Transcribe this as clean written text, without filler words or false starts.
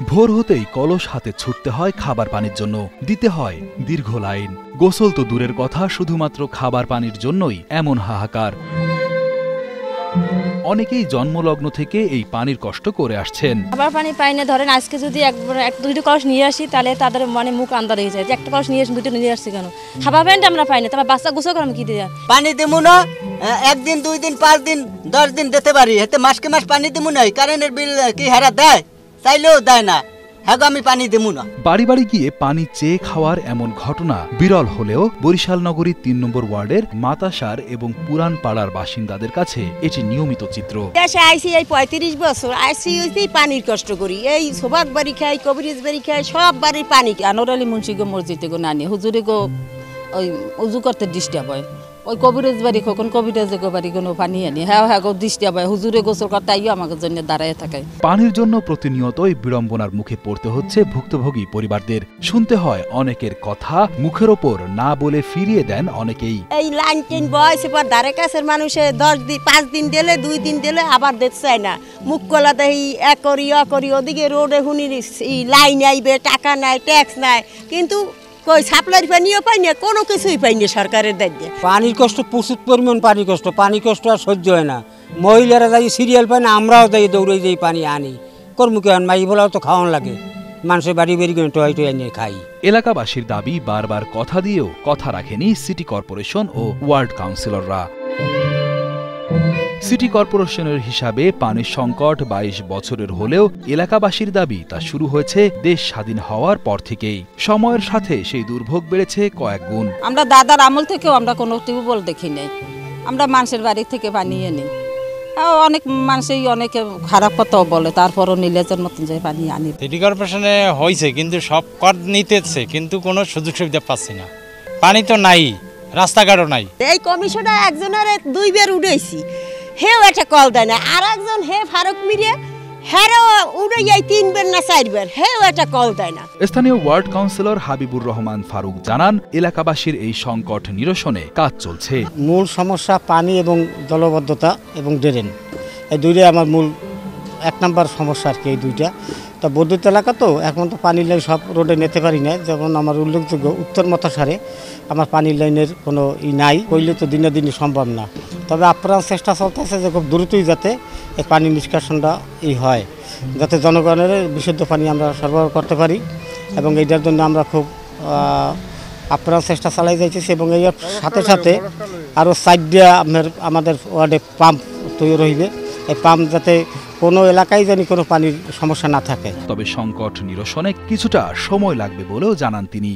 ভোর হতেই কলস হাতে ছুটতে হয় খাবার পানির জন্য, দিতে হয় দীর্ঘ লাইন। গোসল তো দূরের কথা, শুধুমাত্র খাবার পানির জন্যই এমন হাহাকার। অনেকেই জন্মলগ্ন থেকে এই পানির কষ্ট করে আসছেন। খাবার পানি পাই না, ধরেন আজকে যদি এক দুটো কলস নিয়ে আসি তাহলে তাদের মানে মুখ আন্দার হয়ে যায় যে একটা কলস নিয়ে আসি, দুটো নিয়ে আসছি কেন? খাবার পানিটা আমরা পাই না, তোমার বাচ্চা গোসল করে আমি কি দিয়ে পানি দেবো না? একদিন 2 দিন 5 দিন 10 দিন দিতে পারি, এতে মাসকে মাস পানি দেবো না। কারেন্টের বিল কি হারা দেয়? চাইলেও দেয় না। হ্যাঁ, আমি পানি দেবো না। বাড়ি বাড়ি গিয়ে পানি চেয়ে খাওয়ার এমন ঘটনা বিরল হলেও বরিশাল নগরীর 3 নম্বর ওয়ার্ডের মাতাসার এবং পুরান পাড়ার বাসিন্দাদের কাছে এটি নিয়মিত চিত্র। দেশে আইসি এই 35 বছর আইসি হইতেই পানির কষ্ট করি। এই সোবাক বাড়ি খাই, কবিরাজ বাড়ি খাই, সব বাড়ির পানি। আনোর আলী মুন্সি গো মসজিদে গো নানি হুজুরে গো ওই উজু করতে ডিস্টার্ব হয়। ওই কবিরাজ বাড়ি কখন কবিরাজে গো বাড়ি কোনো পানি আনি, হ্যাঁ হ্যাঁ গো ডিস্টার্ব হয়। হুজুরে গোসল করতে আইও আমাদের জন্য দাঁড়ায় থাকে। পানির জন্য প্রতিনিয়তই বিড়ম্বনার মুখে পড়তে হচ্ছে ভুক্তভোগী পরিবারদের। শুনতে হয় অনেকের কথা, মুখের ওপর না বলে ফিরিয়ে দেন অনেকেই। এই লাইন টেন বয়সে পর ধারে কাছের মানুষে 10 দিন 5 দিন দিলে 2 দিন দিলে আবার দেখতে চায় না। মুখ কলা দেই এক করি ওদিকে রোডে হুনি লাইন আইবে, টাকা নাই, ট্যাক্স নাই, কিন্তু কই সাপ্লাইয়ের পানিও পাই না, কোনো কিছুই পাই না সরকারের দায়িত্বে। পানির কষ্ট প্রচুর পরিমাণ, পানি কষ্ট আর সহ্য হয় না। মহিলারা যাই সিরিয়াল পায় না, আমরাও যাই দৌড়ে যাই পানি আনি। কর্মকে মাই বলাও তো খাওয়ান লাগে, মানুষের বাড়ি বেরিয়ে গেলে টয় টয় নিয়ে খাই। এলাকাবাসীর দাবি, বারবার কথা দিয়েও কথা রাখেনি সিটি কর্পোরেশন ও ওয়ার্ড কাউন্সিলররা। সিটি কর্পোরেশনের হিসাবে পানির সংকট 22 বছরের হলেও এলাকাবাসীর দাবি তা শুরু হয়েছে দেশ স্বাধীন হওয়ার পর থেকেই। সময়ের সাথে সেই দুর্ভোগ বেড়েছে কয়েক গুণ। আমরা দাদার আমল থেকেও আমরা কোনো টিউবওয়েল দেখি নাই, আমরা মানুষের বাড়ি থেকে পানি আনি। অনেক মানুষই অনেকে খারাপ কথাও বলে, তারপরও নিলেজের মতন যে পানি আনি। সিটি কর্পোরেশনে হয়েছে কিন্তু সব কর নিতেছে, কিন্তু কোনো সুযোগ সুবিধা পাচ্ছি না। পানি তো নাই, রাস্তাঘাটও নাই। এই কমিশনার একজনের 2 বার উড়াইছি, হেও একটা কল দেয় না। আর একজন ফারুক মিরিয়া, হেরও উড়াইয়াই 3 বার না 4 বার, হেও একটা কল দেয় না। স্থানীয় ওয়ার্ড কাউন্সিলর হাবিবুর রহমান ফারুক জানান, এলাকাবাসীর এই সংকট নিরসনে কাজ চলছে। মূল সমস্যা পানি এবং জলবদ্ধতা এবং ড্রেন, এই দুইটাই আমার মূল 1 নম্বর সমস্যা আর কি। এই দুইটা তো বৈদ্যুত এলাকা, তো এখন তো পানির লাইন সব রোডে নিতে পারি না। যেমন আমার উল্লেখযোগ্য উত্তর মতাসারে আমার পানির লাইনের কোনো নাই, কইলে তো দিনে দিনে সম্ভব না। তবে আপ্রাণ চেষ্টা চলতেছে যে খুব দ্রুতই যাতে এই পানি নিষ্কাশনটা হয়, যাতে জনগণের বিশুদ্ধ পানি আমরা সরবরাহ করতে পারি, এবং এইটার জন্য আমরা খুব আপ্রাণ চেষ্টা চালাই যাইতেছি। এবং এর সাথে সাথে আরও 4টা আমাদের ওয়ার্ডে পাম্প তৈরি রইবে। এই পাম্প যাতে কোনো এলাকায় জানি কোনো পানির সমস্যা না থাকে। তবে সংকট নিরসনে কিছুটা সময় লাগবে বলেও জানান তিনি।